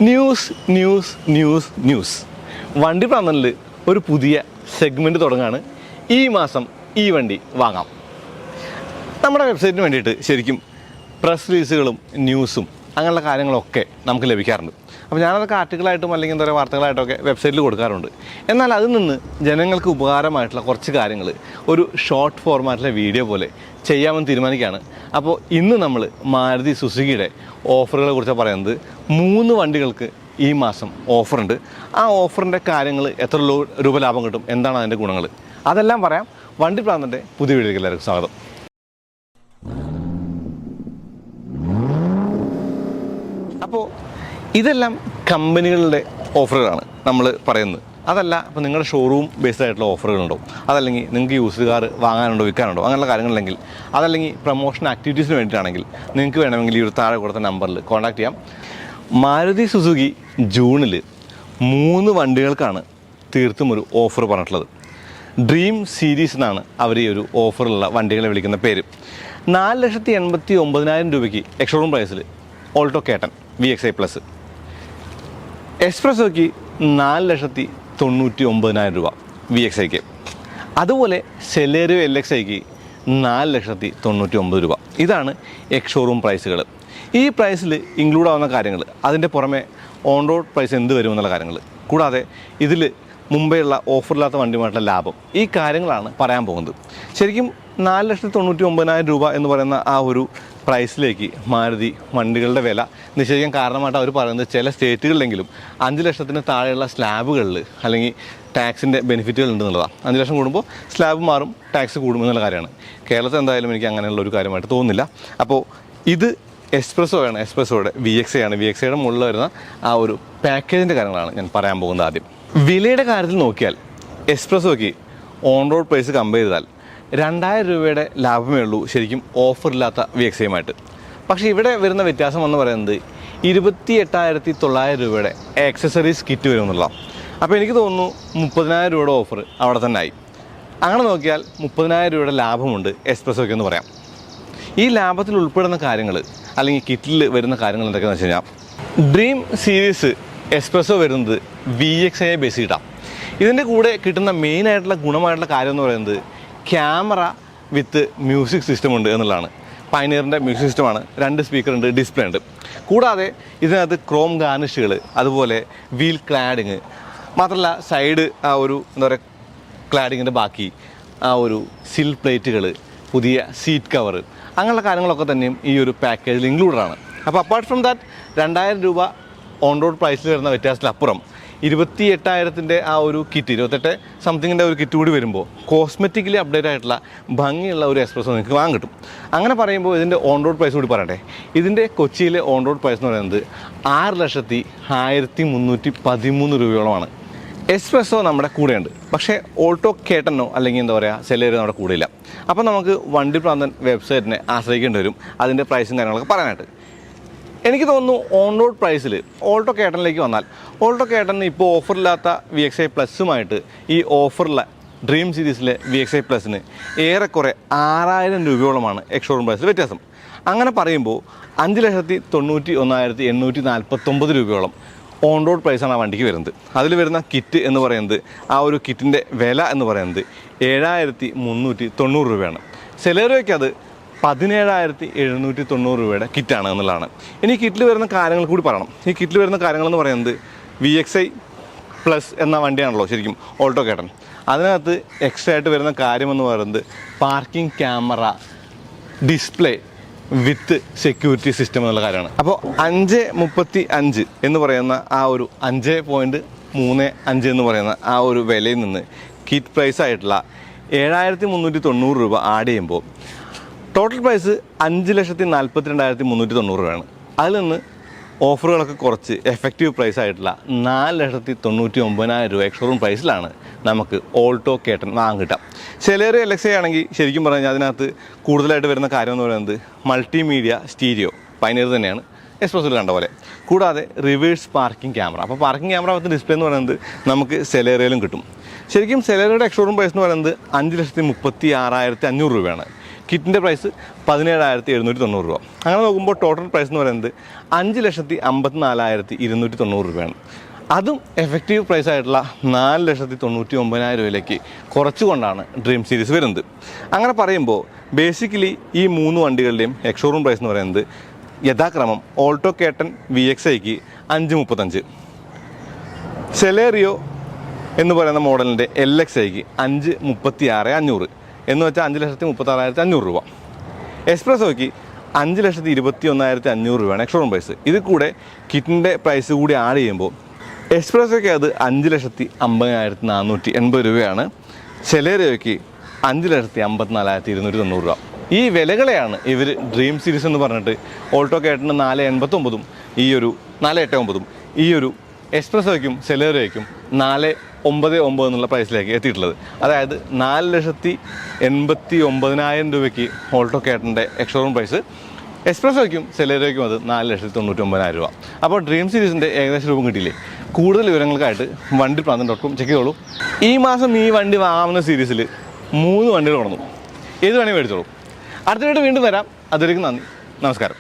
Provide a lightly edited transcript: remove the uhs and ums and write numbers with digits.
News news news news വണ്ടി പ്രാന്തനിൽ ഒരു പുതിയ സെഗ്മെൻറ്റ് തുടങ്ങുകയാണ്. ഈ മാസം ഈ വണ്ടി വാങ്ങാം. നമ്മുടെ വെബ്സൈറ്റിന് വേണ്ടിയിട്ട് ശരിക്കും പ്രസ് റിലീസുകളും ന്യൂസും അങ്ങനെയുള്ള കാര്യങ്ങളൊക്കെ നമുക്ക് ലഭിക്കാറുണ്ട്. അപ്പോൾ ഞാനതൊക്കെ ആർട്ടിക്കിളായിട്ടും അല്ലെങ്കിൽ എന്താ പറയുക വാർത്തകളായിട്ടൊക്കെ വെബ്സൈറ്റിൽ കൊടുക്കാറുണ്ട്. എന്നാൽ അതിൽ നിന്ന് ജനങ്ങൾക്ക് ഉപകാരമായിട്ടുള്ള കുറച്ച് കാര്യങ്ങൾ ഒരു ഷോർട്ട് ഫോർമാറ്റിലെ വീഡിയോ പോലെ ചെയ്യാമെന്ന് തീരുമാനിക്കുകയാണ്. അപ്പോൾ ഇന്ന് നമ്മൾ മാരുതി സുസുക്കിയുടെ ഓഫറുകളെ കുറിച്ചാണ് പറയുന്നത്. 3 വണ്ടികൾക്ക് ഈ മാസം ഓഫറുണ്ട്. ആ ഓഫറിൻ്റെ കാര്യങ്ങൾ എത്ര രൂപ ലാഭം കിട്ടും, എന്താണ് അതിൻ്റെ ഗുണങ്ങൾ, അതെല്ലാം പറയാം. വണ്ടി പ്രാന്തൻ്റെ പുതിയ വീഡിയോയിലേക്ക് എല്ലാവർക്കും സ്വാഗതം. അപ്പോൾ ഇതെല്ലാം കമ്പനികളുടെ ഓഫറുകളാണ് നമ്മൾ പറയുന്നത്. അതല്ല ഇപ്പോൾ നിങ്ങളുടെ ഷോറൂം ബേസ്ഡ് ആയിട്ടുള്ള ഓഫറുകളുണ്ടോ, അതല്ലെങ്കിൽ നിങ്ങൾക്ക് യൂസ്ഡ് കാർ വാങ്ങാനുണ്ടോ വിൽക്കാനുണ്ടോ അങ്ങനെയുള്ള കാര്യങ്ങളുണ്ടെങ്കിൽ, അതല്ലെങ്കിൽ പ്രൊമോഷൻ ആക്ടിവിറ്റീസിന് വേണ്ടിയിട്ടാണെങ്കിൽ നിങ്ങൾക്ക് വേണമെങ്കിൽ ഈ ഒരു താഴെ കൊടുത്ത നമ്പറിൽ കോൺടാക്ട് ചെയ്യാം. മാരുതി സുസുക്കി ജൂണിൽ 3 വണ്ടികൾക്കാണ് തീർത്തും ഒരു ഓഫർ പറഞ്ഞിട്ടുള്ളത്. ഡ്രീം സീരീസ് എന്നാണ് അവർ ഈ ഒരു ഓഫറുള്ള വണ്ടികളെ വിളിക്കുന്ന പേര്. 4,89,000 രൂപയ്ക്ക് എക്സ്ഷോറൂം പ്രൈസിൽ ഓൾട്ടോ കേട്ടൻ VXi പ്ലസ്, എക്സ്പ്രസോയ്ക്ക് 4,99,000 രൂപ VXiക്ക്, അതുപോലെ സെലേറിയോ LXiക്ക് 4,99,000 രൂപ. ഇതാണ് എക്സ്ഷോറൂം പ്രൈസുകൾ. ഈ പ്രൈസിൽ ഇൻക്ലൂഡ് ആവുന്ന കാര്യങ്ങൾ, അതിൻ്റെ പുറമെ ഓൺ റോഡ് പ്രൈസ് എന്ത് വരുമെന്നുള്ള കാര്യങ്ങൾ, കൂടാതെ ഇതിൽ മുമ്പെയുള്ള ഓഫറില്ലാത്ത വണ്ടിയുമായിട്ടുള്ള ലാഭം, ഈ കാര്യങ്ങളാണ് പറയാൻ പോകുന്നത്. ശരിക്കും 4,99,000 രൂപ എന്ന് പറയുന്ന ആ ഒരു പ്രൈസിലേക്ക് മാരുതി വണ്ടികളുടെ വില നിശ്ചയിക്കാൻ കാരണമായിട്ട് അവർ പറയുന്നത് ചില സ്റ്റേറ്റുകളിലെങ്കിലും 5 ലക്ഷത്തിന് താഴെയുള്ള സ്ലാബുകളിൽ അല്ലെങ്കിൽ ടാക്സിൻ്റെ ബെനിഫിറ്റുകൾ ഉണ്ടെന്നുള്ളതാണ്. 5 ലക്ഷം കൂടുമ്പോൾ സ്ലാബ് മാറും, ടാക്സ് കൂടും എന്നുള്ള കാര്യമാണ്. കേരളത്തിൽ എന്തായാലും എനിക്ക് അങ്ങനെയുള്ള ഒരു കാര്യമായിട്ട് തോന്നുന്നില്ല. അപ്പോൾ ഇത് എക്സ്പ്രസോയാണ്, എക്സ്പ്രസോയുടെ VXi ആണ്. VXiയുടെ മുകളിൽ വരുന്ന ആ ഒരു പാക്കേജിൻ്റെ കാര്യങ്ങളാണ് ഞാൻ പറയാൻ പോകുന്നത്. ആദ്യം വിലയുടെ കാര്യത്തിൽ നോക്കിയാൽ എക്സ്പ്രസോയ്ക്ക് ഓൺ റോഡ് പ്രൈസ് കമ്പയർ ചെയ്താൽ 2,000 രൂപയുടെ ലാഭമേ ഉള്ളൂ ശരിക്കും ഓഫറില്ലാത്ത VXiയുമായിട്ട്. പക്ഷേ ഇവിടെ വരുന്ന വ്യത്യാസം എന്ന് പറയുന്നത് 28,900 രൂപയുടെ ആക്സസറീസ് കിറ്റ് വരും എന്നുള്ളതാണ്. അപ്പോൾ എനിക്ക് തോന്നുന്നു 30,000 രൂപയുടെ ഓഫർ അവിടെ തന്നെ ആയി. അങ്ങനെ നോക്കിയാൽ 30,000 രൂപയുടെ ലാഭമുണ്ട് എക്സ്പ്രസോയ്ക്ക് എന്ന് പറയാം. ഈ ലാഭത്തിൽ ഉൾപ്പെടുന്ന കാര്യങ്ങൾ അല്ലെങ്കിൽ കിറ്റിൽ വരുന്ന കാര്യങ്ങൾ എന്തൊക്കെയാണെന്ന് വെച്ച് കഴിഞ്ഞാൽ, ഡ്രീം സീരീസ് എക്സ്പ്രസോ വരുന്നത് VXiയെ ബേസ് ചെയ്തിട്ടാണ്. ഇതിൻ്റെ കൂടെ കിട്ടുന്ന മെയിനായിട്ടുള്ള ഗുണമായിട്ടുള്ള കാര്യം എന്ന് പറയുന്നത് ക്യാമറ വിത്ത് മ്യൂസിക് സിസ്റ്റം ഉണ്ട് എന്നുള്ളതാണ്. പയനിയറിൻ്റെ മ്യൂസിക് സിസ്റ്റമാണ്. 2 സ്പീക്കർ ഉണ്ട്, ഡിസ്പ്ലേ ഉണ്ട്. കൂടാതെ ഇതിനകത്ത് ക്രോം ഗാർണിഷുകൾ, അതുപോലെ വീൽ ക്ലാഡിങ്, മാത്രമല്ല സൈഡ് ആ ഒരു എന്താ പറയുക ക്ലാഡിങ്ങിൻ്റെ ബാക്കി ആ ഒരു സിൽ പ്ലേറ്റുകൾ, പുതിയ സീറ്റ് കവർ, അങ്ങനെയുള്ള കാര്യങ്ങളൊക്കെ തന്നെയും ഈ ഒരു പാക്കേജിൽ ഇൻക്ലൂഡഡാണ്. അപ്പോൾ അപ്പാർട്ട് ഫ്രം ദാറ്റ് 2,000 രൂപ ഓൺ റോഡ് പ്രൈസിൽ വരുന്ന വ്യത്യാസത്തിലപ്പുറം 28,000 ആ ഒരു കിറ്റ്, 28 സംതിങ്ങിൻ്റെ ഒരു കിറ്റ് കൂടി വരുമ്പോൾ കോസ്മെറ്റിക്കലി അപ്ഡേറ്റ് ആയിട്ടുള്ള ഭംഗിയുള്ള ഒരു എക്സ്പ്രസോ നിങ്ങൾക്ക് വാങ്ങാൻ കിട്ടും. അങ്ങനെ പറയുമ്പോൾ ഇതിൻ്റെ ഓൺ റോഡ് പ്രൈസ് കൂടി പറയട്ടെ. ഇതിൻ്റെ കൊച്ചിയിലെ ഓൺ റോഡ് പ്രൈസ് എന്ന് പറയുന്നത് 6,01,313 രൂപയോളമാണ്. എക്സ്പ്രസോ നമ്മുടെ കൂടെയുണ്ട്, പക്ഷേ ഓൾട്ടോ കേട്ടനോ അല്ലെങ്കിൽ എന്താ പറയുക സെലേറിയോ നമ്മുടെ കൂടെയില്ല. അപ്പോൾ നമുക്ക് വണ്ടി പ്രാന്തൻ വെബ്സൈറ്റിനെ ആശ്രയിക്കേണ്ടി വരും അതിൻ്റെ പ്രൈസും കാര്യങ്ങളൊക്കെ പറയാനായിട്ട്. എനിക്ക് തോന്നുന്നു ഓൺ റോഡ് പ്രൈസിൽ ഓൾട്ടോ കേട്ടനിലേക്ക് വന്നാൽ, ഓൾട്ടോ കേട്ടന് ഇപ്പോൾ ഓഫറില്ലാത്ത VXi പ്ലസുമായിട്ട് ഈ ഓഫറുള്ള ഡ്രീം സീരീസിലെ VXi പ്ലസിന് ഏറെക്കുറെ 6,000 രൂപയോളമാണ് എക്സ്ഷോറൂം പ്രൈസിൽ വ്യത്യാസം. അങ്ങനെ പറയുമ്പോൾ 5,91,849 രൂപയോളം ഓൺ റോഡ് പ്രൈസാണ് ആ വണ്ടിക്ക് വരുന്നത്. അതിൽ വരുന്ന കിറ്റ് എന്ന് പറയുന്നത്, ആ ഒരു കിറ്റിൻ്റെ വില എന്ന് പറയുന്നത് 7,390 രൂപയാണ്. സെലേറിയോയ്ക്ക് അത് 17,790 രൂപയുടെ കിറ്റാണ് എന്നുള്ളതാണ്. ഇനി കിറ്റിൽ വരുന്ന കാര്യങ്ങൾ കൂടി പറയണം. ഈ കിറ്റിൽ വരുന്ന കാര്യങ്ങളെന്ന് പറയുന്നത് VXi പ്ലസ് എന്ന വണ്ടിയാണല്ലോ ശരിക്കും ഓൾട്ടോ കേട്ടൻ. അതിനകത്ത് എക്സ്ട്രാ ആയിട്ട് വരുന്ന കാര്യമെന്ന് പറയുന്നത് പാർക്കിംഗ് ക്യാമറ, ഡിസ്പ്ലേ വിത്ത് സെക്യൂരിറ്റി സിസ്റ്റം എന്നുള്ള കാര്യമാണ്. അപ്പോൾ 5,35 എന്ന് പറയുന്ന ആ ഒരു 5.35 എന്ന് പറയുന്ന ആ ഒരു വിലയിൽ നിന്ന് കിറ്റ് പ്രൈസ് ആയിട്ടുള്ള 7,390 രൂപ ആഡ് ചെയ്യുമ്പോൾ ടോട്ടൽ പ്രൈസ് 5,42,390 രൂപയാണ്. അതിൽ നിന്ന് ഓഫറുകളൊക്കെ കുറച്ച് എഫക്റ്റീവ് പ്രൈസ് ആയിട്ടുള്ള 4,99,000 രൂപ എക്സ്ഷോറൂം പ്രൈസിലാണ് നമുക്ക് ഓൾട്ടോ കേട്ടൻ വാങ്ങാൻ കിട്ടാം. സെലേറിയോ LXi ആണെങ്കിൽ ശരിക്കും പറഞ്ഞാൽ അതിനകത്ത് കൂടുതലായിട്ട് വരുന്ന കാര്യം എന്ന് പറയുന്നത് മൾട്ടിമീഡിയ സ്റ്റീരിയോ, പയനിയർ തന്നെയാണ് എക്സ്പ്രസിൽ കണ്ട പോലെ. കൂടാതെ റിവേഴ്സ് പാർക്കിംഗ് ക്യാമറ. അപ്പോൾ പാർക്കിംഗ് ക്യാമറ വിത്ത് ഡിസ്പ്ലേ എന്ന് പറയുന്നത് നമുക്ക് സെലേറിയോയിലും കിട്ടും. ശരിക്കും സെലേറിയോയുടെ എക്സ്ഷോറൂം പ്രൈസ് എന്ന് പറയുന്നത് 5,36,500 രൂപയാണ്. കിറ്റിൻ്റെ പ്രൈസ് 17,790 രൂപ. അങ്ങനെ നോക്കുമ്പോൾ ടോട്ടൽ പ്രൈസ് എന്ന് പറയുന്നത് 5,54,290 രൂപയാണ്. അതും എഫക്റ്റീവ് പ്രൈസ് ആയിട്ടുള്ള 4,99,000 രൂപയിലേക്ക് കുറച്ചുകൊണ്ടാണ് ഡ്രീം സീരീസ് വരുന്നത്. അങ്ങനെ പറയുമ്പോൾ ബേസിക്കലി ഈ 3 വണ്ടികളുടെയും എക്സ്ഷോറൂം പ്രൈസ് എന്ന് പറയുന്നത് യഥാക്രമം ഓൾട്ടോ കേട്ടൻ VXIക്ക് 5,35, സെലേറിയോ എന്ന് പറയുന്ന മോഡലിൻ്റെ LXIക്ക് 5,36,500 എന്ന് വെച്ചാൽ 5,36,500 രൂപ. എക്സ്പ്രസോയ്ക്ക് 5,21,500 രൂപയാണ് എക്സ്ഷോറൂം പ്രൈസ്. ഇത് കൂടെ കിറ്റിൻ്റെ പ്രൈസ് കൂടി ആഡ് ചെയ്യുമ്പോൾ എക്സ്പ്രസോയ്ക്ക് അത് 5,50,480 രൂപയാണ്. സെലേറിയോയ്ക്ക് 5,54,290 രൂപ. ഈ വിലകളെയാണ് ഇവർ ഡ്രീം സീരീസ് എന്ന് പറഞ്ഞിട്ട് ഓൾട്ടോ കേട്ടന് 4,89 ഈ ഒരു 4,89 ഈ ഒരു എക്സ്പ്രസോയ്ക്കും സെലേറിയോയ്ക്കും 4,99 എന്നുള്ള പ്രൈസിലേക്ക് എത്തിയിട്ടുള്ളത്. അതായത് 4,89,000 രൂപയ്ക്ക് ഓൾട്ടോ കേട്ടൻ്റെ എക്സ്ഷോറൂം പ്രൈസ്, എക്സ്പ്രസോയ്ക്കും സെലേറിയോയ്ക്കും അത് 4,99,000 രൂപ. അപ്പോൾ ഡ്രീം സീരീസിൻ്റെ ഏകദേശം രൂപം കിട്ടിയില്ലേ? കൂടുതൽ വിവരങ്ങൾക്കായിട്ട് വണ്ടിപ്രാന്തൻ.com ചെക്ക് ചെയ്തോളൂ. ഈ മാസം ഈ വണ്ടി വാങ്ങുന്ന സീരീസിൽ 3 വണ്ടികൾ കൊണ്ടു. ഏത് വേണമെങ്കിൽ മേടിച്ചോളൂ. അടുത്ത വീണ്ടും വരാം. അതുവരെയും നന്ദി, നമസ്കാരം.